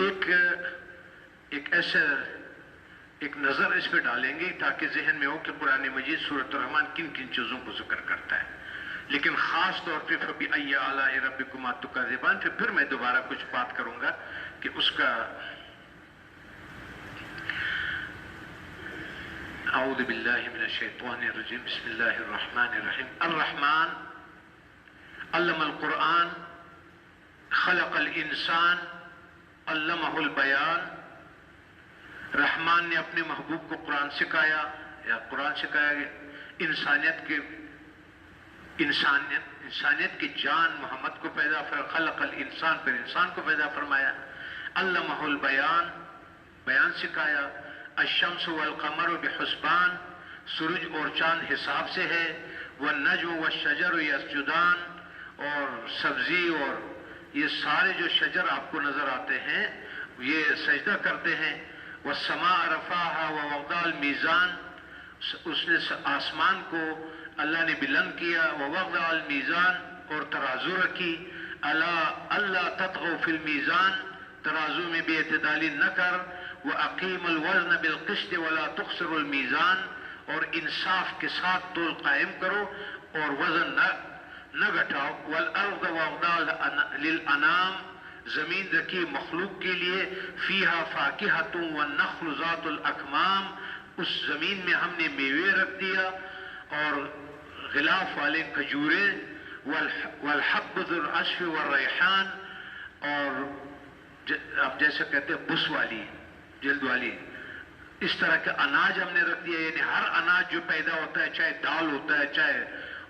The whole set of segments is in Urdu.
ایک ایسا ایک نظر اس پہ ڈالیں گے تاکہ ذہن میں ہو کہ قرآن مجید سورۃ الرحمن کن کن چیزوں کو ذکر کرتا ہے، لیکن خاص طور پہ فَبِأَيِّ آلَاءِ رَبِّكُمَا تُكَذِّبَانِ پھر میں دوبارہ کچھ بات کروں گا کہ اس کا اعوذ باللہ من الشیطان الرجیم بسم اللہ الرحمن الرحیم الرحمن علم القرآن خلق الانسان علمہ البیان. رحمان نے اپنے محبوب کو قرآن سکھایا یا قرآن سکھایا گیا، انسانیت کی جان محمد کو پیدا خلق الانسان پر انسان کو پیدا فرمایا. علمہ البیان بیان سکھایا. الشمس والقمر بحسبان سورج اور چاند حساب سے ہے. والنجم والشجر یسجدان اور سبزی اور یہ سارے جو شجر آپ کو نظر آتے ہیں یہ سجدہ کرتے ہیں. والسماء رفعها ووضع المیزان اس نے آسمان کو اللہ نے بلند کیا. ووضع المیزان اور ترازو رکھی. اللہ تطغوا فی المیزان ترازو میں بے اعتدالی نہ کر. وَأَقِيمُ الْوَزْنَ بِالْقِسْطِ وَلَا تُخْسِرُ الْمِيزَانَ اور انصاف کے ساتھ تول قائم کرو اور وزن نہ گھٹاؤ. وَالْأَرْضَ وَوَضَعَهَا لِلْأَنَامِ زمین رکھی مخلوق کے لیے. فِيهَا فَاكِهَةٌ وَالنَّخْلُ ذَاتُ الْأَكْمَامِ اس زمین میں ہم نے میوے رکھ دیا اور غلاف والے کھجوریں. وَالْحَبُّ ذُو الْعَصْفِ وَالرَّيْحَانِ اور آپ جیسے کہتے ہیں بس والی جلد والی اس طرح کا اناج ہم نے رکھ دیا. یعنی ہر اناج جو پیدا ہوتا ہے چاہے دال ہوتا ہے چاہے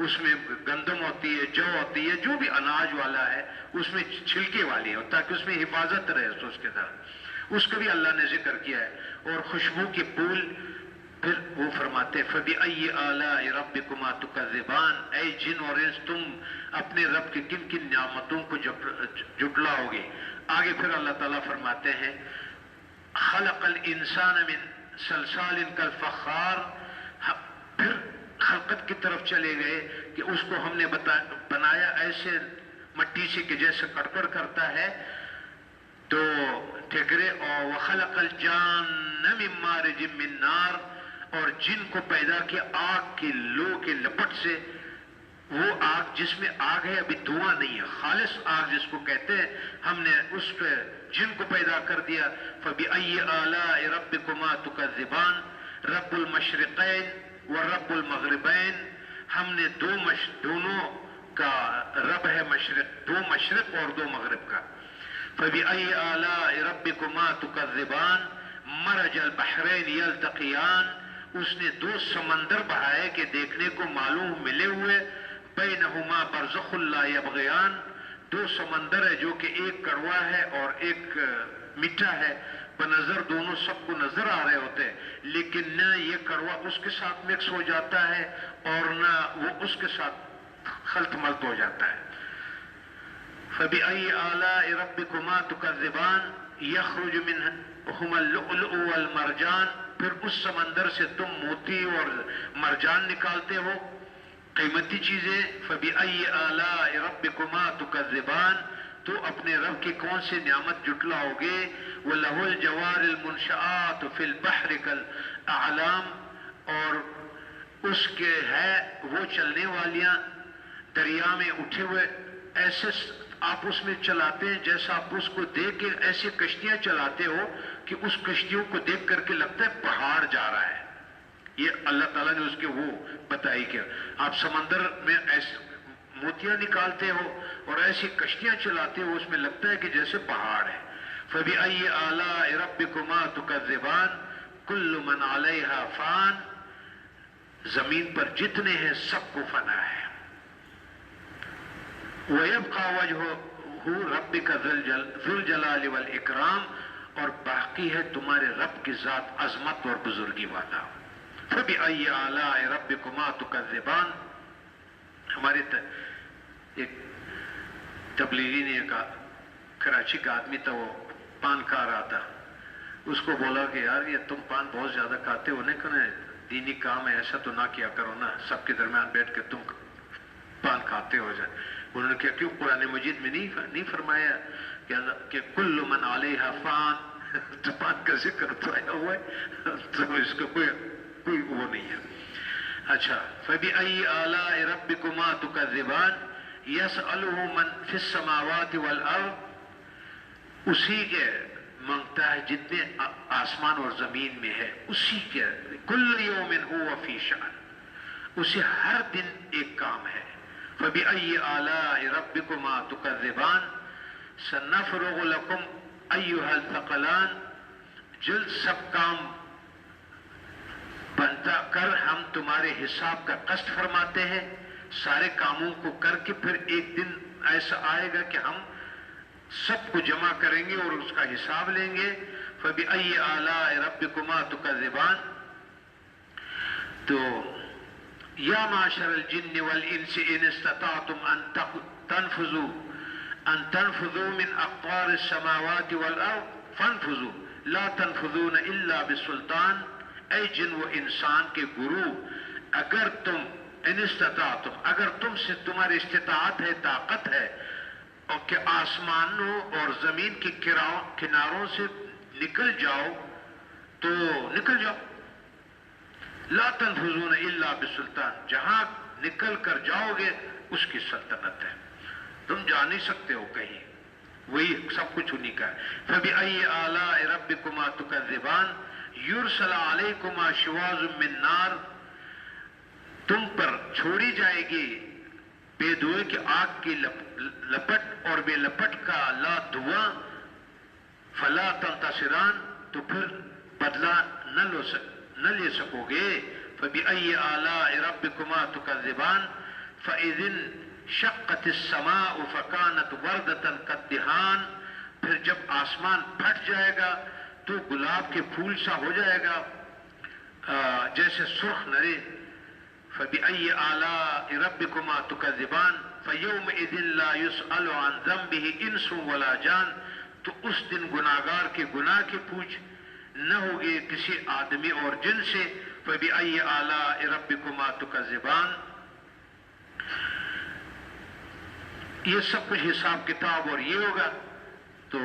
اس میں گندم ہوتی ہے جو ہوتی ہے جو بھی اناج والا ہے اس میں چھلکے والی ہے تاکہ اس میں حفاظت رہے اس کے ساتھ اس کا بھی اللہ نے ذکر کیا ہے. اور خوشبو کے پھول پھر وہ فرماتے فَبِأَيِّ آلَاءِ رَبِّكُمَا تُكَذِّبَانِ اے جن اور انس تم اپنے رب کی کن کن نعمتوں کو جھٹلاؤ گے. آگے پھر اللہ تعالیٰ فرماتے ہیں خلق الانسان من صلصال کالفخار. پھر خلقت کی طرف چلے گئے کہ اس کو ہم نے بنایا ایسے مٹی سے کہ جیسے کڑکڑ کرتا ہے تو ٹھیکرے. اور وخلق الجان من مارج من نار اور جن کو پیدا کیا آگ کی لو کے لپٹ سے. وہ آگ جس میں آگ ہے ابھی دھواں نہیں ہے خالص آگ جس کو کہتے ہیں ہم نے اس پہ جن کو پیدا کر دیا. فَبِأَيِّ آلَاءِ رَبِّكُمَا تُكَذِّبَانِ رب المشرقین ورب المغربین ہم نے دونوں کا رب ہے دو مشرق اور دو مغرب کا. فَبِأَيِّ آلَاءِ رَبِّكُمَا تُكَذِّبَانِ مَرَجَ الْبَحْرَيْنِ يَلْتَقِيَانِ اس نے دو سمندر بہائے کہ دیکھنے کو معلوم ملے ہوئے. بَيْنَهُمَا بَرْزَخٌ لَا يَبْغِيَانِ دو سمندر ہے جو کہ ایک کڑوا ہے اور ایک میٹھا ہے. بنظر دونوں سب کو نظر آ رہے ہوتے ہیں لیکن نہ یہ کڑوا اس کے ساتھ مکس ہو جاتا ہے اور نہ وہ اس کے ساتھ خلط ملط ہو جاتا ہے. فَبِأَيِّ آلَاءِ رَبِّكُمَا تُكَذِّبَانِ يَخْرُجُ مِنْهُمَا اللُّؤْلُؤُ وَالْمَرْجَانُ پھر اس سمندر سے تم موتی اور مرجان نکالتے ہو قیمتی چیزیں. فَبِأَيِّ آلَاءِ رَبِّكُمَا تُكَذِّبَانِ تو اپنے رب کی کون سی نعمت جھٹلاؤ گے. وَلَهُ الْجَوَارِ الْمُنْشَآتُ فِي الْبَحْرِ كَالْأَعْلَامِ اور اس کے ہے وہ چلنے والیاں دریا میں اٹھے ہوئے ایسے آپ اس میں چلاتے ہیں جیسا آپ اس کو دیکھ کے ایسے کشتیاں چلاتے ہو کہ اس کشتیوں کو دیکھ کر کے لگتا ہے پہاڑ جا رہا ہے. یہ اللہ تعالیٰ نے اس کے وہ بتائی کہ آپ سمندر میں ایسے موتیاں نکالتے ہو اور ایسی کشتیاں چلاتے ہو اس میں لگتا ہے کہ جیسے پہاڑ ہے. فَبِأَيِّ آلَاءِ رَبِّكُمَا تُكَذِّبَانِ كُلُّ مَنْ عَلَيْهَا فَانٍ زمین پر جتنے ہیں سب کو فنا ہے. وَيَبْقَى وَجْهُ رَبِّكَ ذُو الْجَلَالِ وَالْإِكْرَامِ اور باقی ہے تمہارے رب کی ذات عظمت اور بزرگی والا. فَبِأَيِّ آلَاءِ رَبِّكُمَا تُكَذِّبَانِ ہمارے ایک تبلیغی نے کہا کراچی کا آدمی تھا وہ پان کھا رہا تھا. اس کو بولا کہ یار یہ تم پان بہت زیادہ کھاتے ہو نہیں دینی کام ہے ایسا تو نہ کیا کرو نا سب کے درمیان بیٹھ کے تم پان کھاتے ہو جائے. انہوں نے کہا کیوں قرآن مجید میں نہیں فرمایا کہ کل من علیہا فان زبان کا ذکر تو آیا ہوا ہے تو اس کا کوئی وہ نہیں ہے. اچھا فبأي آلاء ربكما تكذبان يسأله من في السماوات والأرض, اسی کے مانگتا ہے جتنے آسمان اور زمین میں ہے, اسی کے کل یوم هو فی شأن, اسے ہر دن ایک کام ہے. فبأي آلاء ربكما تكذبان سنفرغ لكم أيها الثقلان, جلد سب کام بنتا کر ہم تمہارے حساب کا قصد فرماتے ہیں. سارے کاموں کو کر کے پھر ایک دن ایسا آئے گا کہ ہم سب کو جمع کریں گے اور اس کا حساب لیں گے. فبأي آلاء ربكما تكذبان, تو یا معشر الجن والانس ان استطعتم ان تنفذوا من اقطار السماوات والارض فانفذوا لا تنفذون الا بسلطان. اے جن و انسان کے گرو, اگر تم ان استطاعتم, اگر تم سے تمہاری استطاعت ہے, طاقت ہے, اور کہ آسمانوں اور زمین کی کناروں سے نکل جاؤ تو نکل جاؤ. لا تنفذون الا بسلطان, جہاں نکل کر جاؤ گے اس کی سلطنت ہے, تم جا نہیں سکتے ہو کہیں, وہی سب کچھ انہی کا ہے. فبأي آلاء ربكما تكذبان یرسل علیکما شواظ من نار, تم پر چھوڑی جائے گی بے دھوئے کی آگ کی لپٹ اور بے لپٹ کا لا دھواں. فلا تنتصران, تو پھر بدلہ نہ لے سکو گے. فبأي آلاء ربكما تكذبان فإذ انشقت السماء فكانت وردة كالدهان, پھر جب آسمان پھٹ جائے گا تو گلاب کے پھول سا ہو جائے گا جیسے سرخ نرے. فبأي آلاء ربكما تكذبان فيومئذ لا يسأل عن ذنبه انس ولا جان, تو اس دن گناہگار کے گناہ کی پوچھ نہ ہوگی کسی آدمی اور جن سے. فبأي آلاء ربكما تكذبان, یہ سب کچھ حساب کتاب اور یہ ہوگا. تو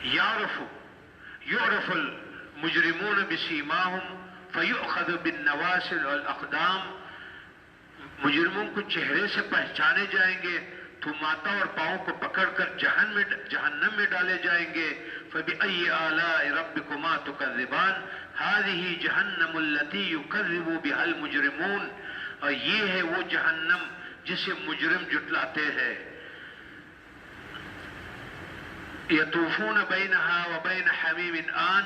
يعرف المجرمون بسیماہم فیؤخذ بالنواصل والاقدام, مجرموں کو چہرے سے پہچانے جائیں گے تو ماتھا اور پاؤں کو پکڑ کر جہنم میں ڈالے جائیں گے. فبأي آلاء ربكما تكذبان هذه جہنم التي يكذب بها المجرمون, اور یہ ہے وہ جہنم جسے مجرم جٹلاتے ہیں. یطوفون بینہا وبین حمیم آن,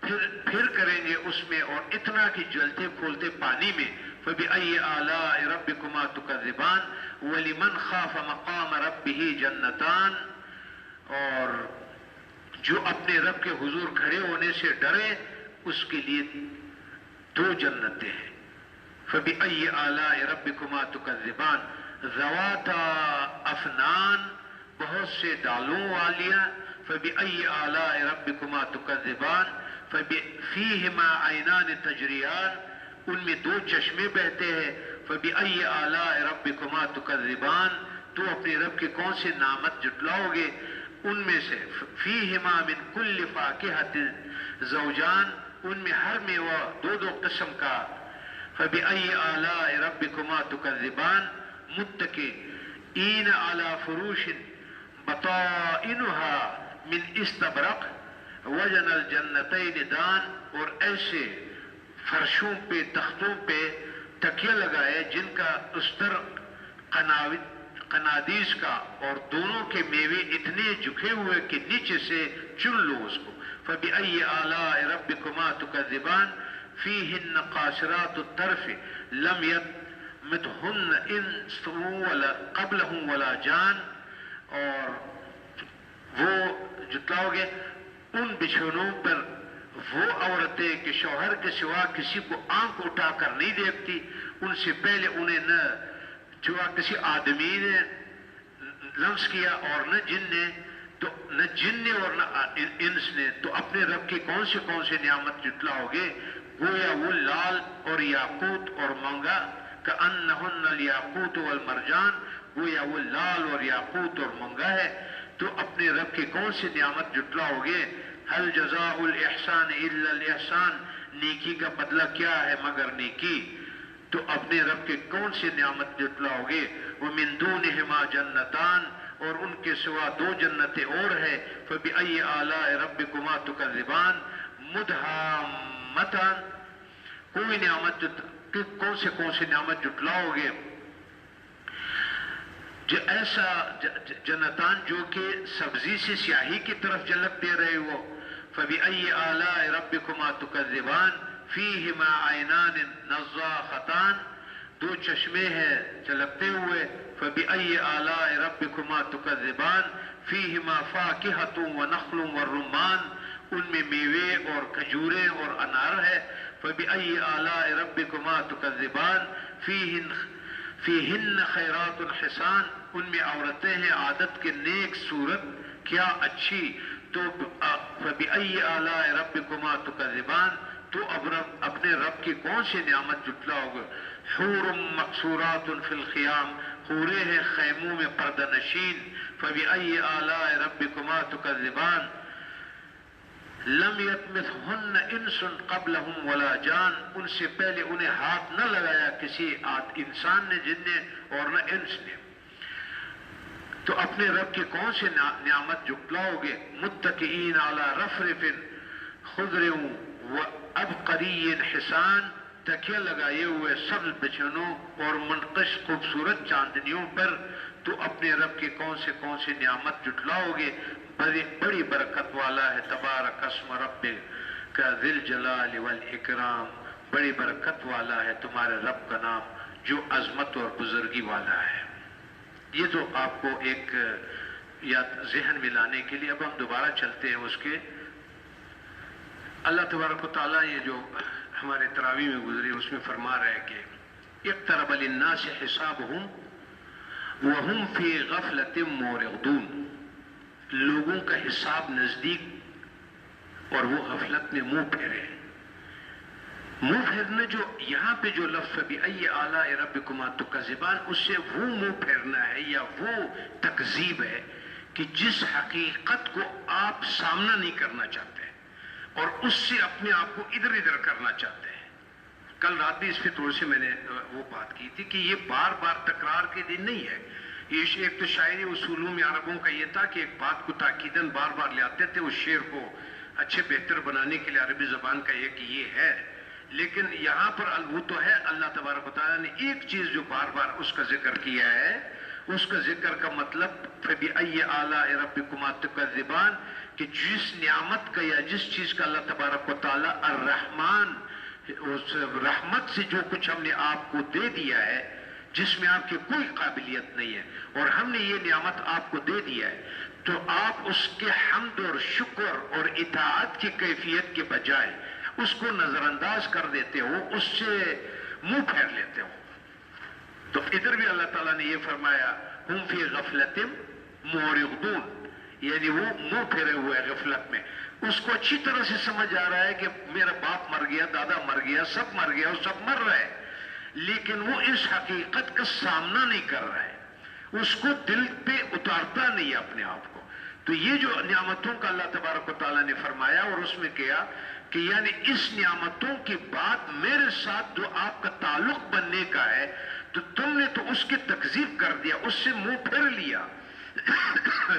پھر کریں گے اس میں اور اتنا کہ جلتے کھولتے پانی میں. فبأي آلاء ربكما تكذبان ولمن خاف مقام ربه جنتان, اور جو اپنے رب کے حضور کھڑے ہونے سے ڈرے اس کے لیے دو جنتیں ہیں. فبأي آلاء ربكما تكذبان ذواتا افنان, بہت سے ڈالوں والیاں. فبأي آلاء ربكما تكذبان فيهما عینان تجریان, ان میں دو چشمے بہتے ہیں. فبأي آلاء ربكما تكذبان, تو اپنے رب کے کون سے نعمت جٹلاؤ گے ان میں سے. فيهما من كل فاكهة زوجان, ان میں ہر میوہ دو قسم کا. فبأي آلاء ربكما تكذبان متكئين على فروش بطائنها من استبرق وجن الجنتین دان, اور ایسے فرشوں پہ تختوں پہ تکیہ لگائے جن کا استر قنادیس کا, اور دونوں کے میوے اتنے جھکے ہوئے کہ نیچے سے چن لو اس کو. فبأي آلاء ربكما تكذبان فيهن قاصرات الطرف لم يطمثهن انس قبلهم ولا جان, اور وہ جتلاؤ گے ان بچھونوں پر وہ عورتیں کہ شوہر کے سوا کسی کو آنکھ اٹھا کر نہیں دیکھتی, ان سے پہلے انہیں نہ سوا کسی آدمی نے لمس کیا اور نہ جن نے, تو نہ جن نے اور نہ انس نے. تو اپنے رب کی کون سے نعمت جتلاؤ گے, گویا وہ لال اور یاقوت اور مونگا, کأنہن الیاقوت والمرجان, گویا وہ لال اور یاقوت اور منگا ہے، تو اپنے رب کی کون سی نعمت جھٹلاؤ گے؟ هل جزاء الاحسان الا الاحسان، نیکی کا بدلہ کیا ہے مگر نیکی؟ تو اپنے رب کے کون سی نعمت جھٹلاؤ گے؟ ومن دونہما جنتان، اور ان کے سوا دو جنتیں اور ہے، فبأي آلاء ربكما تكذبان مدہامتان، کوئی نعمت کون سے نعمت جھٹلاؤ گے؟ جو ایسا جنتان جو کہ سبزی سے سیاہی کی طرف جلک دے رہے ہو، فبأي آلاء ربكما تكذبان فيهما عینان نضاختان، دو چشمے ہیں جلکتے ہوئے، فبأي آلاء ربكما تكذبان فيهما فاكهة ونخل والرمان، ان میں میوے اور کھجوریں اور انار ہے، فبأي آلاء ربكما تكذبان فيهن خیرات حسان، ان میں عورتیں ہیں عادت کے نیک صورت کیا اچھی، تو فبأي آلاء ربكما تكذبان، تو اپنے رب کی کون سی نعمت جھٹلاؤ گے؟ حور مقصورات فی الخیام، حوریں ہیں خیموں میں پردہ نشین، فبأي آلاء ربكما تكذبان لم یطمثہن انس قبلہم ولا جان، ان سے پہلے انہیں ہاتھ نہ لگایا کسی انسان نے، جن نے اور نہ انس نے، تو اپنے رب کی کون سی نعمت جھٹلاؤ گے؟ متکئین علی رفرف خضر وعبقری حسان، تکیہ لگائے ہوئے سبز بچھنوں اور منقش خوبصورت چاندنیوں پر، تو اپنے رب کی کون سی نعمت جھٹلاؤ گے؟ بڑی برکت والا ہے تبارک اسم ربک ذی الجلال والاکرام، بڑی برکت والا ہے تمہارے رب کا نام جو عظمت اور بزرگی والا ہے۔ یہ تو آپ کو ایک یاد ذہن میں لانے کے لیے اب ہم دوبارہ چلتے ہیں اس کے۔ اللہ تبارک و تعالیٰ یہ جو ہمارے تراویح میں گزری اس میں فرما رہے ہیں کہ اقترب للناس حسابہم وہم فی غفلۃ معرضون، لوگوں کا حساب نزدیک اور وہ غفلت میں منہ پھیرے۔ منہ پھیرنا جو یہاں پہ جو لفظ فبأي آلاء ربكما تكذبان، اس سے وہ منہ پھیرنا ہے یا وہ تکذیب ہے کہ جس حقیقت کو آپ سامنا نہیں کرنا چاہتے اور اس سے اپنے آپ کو ادھر ادھر کرنا چاہتے ہیں۔ کل رات بھی اس پہ تھوڑی سی میں نے وہ بات کی تھی کہ یہ بار بار تکرار کے دن نہیں ہے، یہ ایک تو شاعری اصولوں میں عربوں کا یہ تھا کہ ایک بات کو تاکیداً بار بار لے آتے تھے، اس شعر کو اچھے بہتر بنانے کے لیے عربی زبان کا یہ ہے، لیکن یہاں پر وہ تو ہے اللہ تبارک و تعالیٰ نے ایک چیز جو بار بار اس کا ذکر کیا ہے، اس کا ذکر کا مطلب فبأي آلاء ربكما تكذبان، کہ جس نعمت کا یا جس چیز کا اللہ تبارک و تعالیٰ الرحمن، اس رحمت سے جو کچھ ہم نے آپ کو دے دیا ہے جس میں آپ کی کوئی قابلیت نہیں ہے، اور ہم نے یہ نعمت آپ کو دے دیا ہے، تو آپ اس کے حمد اور شکر اور اطاعت کی کیفیت کے بجائے اس کو نظر انداز کر دیتے ہو، اس سے منہ پھیر لیتے ہو۔ تو ادھر بھی اللہ تعالیٰ نے یہ فرمایا ہم فی غفلت معرضون، یعنی وہ منہ پھیرے ہوئے غفلت میں، اس کو اچھی طرح سے سمجھ آ رہا ہے کہ میرا باپ مر گیا، دادا مر گیا، سب مر گیا، وہ سب مر رہے، لیکن وہ اس حقیقت کا سامنا نہیں کر رہا ہے، اس کو دل پہ اتارتا نہیں اپنے آپ کو۔ تو یہ جو نعمتوں کا اللہ تبارک و تعالیٰ نے فرمایا اور اس میں کیا کہ یعنی اس نعمتوں کے بعد میرے ساتھ جو آپ کا تعلق بننے کا ہے، تو تم نے تو اس کی تکذیب کر دیا، اس سے منہ پھیر لیا،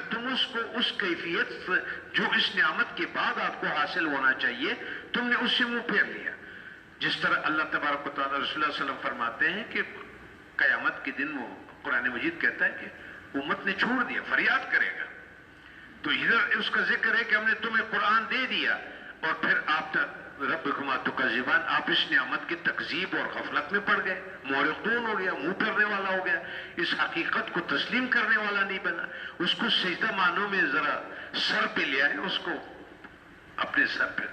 تم اس کو اس کیفیت جو اس نعمت کے بعد آپ کو حاصل ہونا چاہیے تم نے اس سے منہ پھیر لیا۔ جس طرح اللہ تبارک و تعالیٰ رسول اللہ صلی اللہ علیہ وسلم فرماتے ہیں کہ قیامت کے دن وہ قرآن مجید کہتا ہے کہ امت نے چھوڑ دیا، فریاد کرے گا، تو ادھر اس کا ذکر ہے کہ ہم نے تمہیں قرآن دے دیا اور پھر آپ ربکما تکذبان، آپ اس نعمت کی تکذیب اور غفلت میں پڑ گئے، معرضون ہو گیا، منہ پھیرنے والا ہو گیا، اس حقیقت کو تسلیم کرنے والا نہیں بنا، اس کو سجدہ معنوں میں ذرا سر پہ لے آئے، اس کو اپنے سر پہ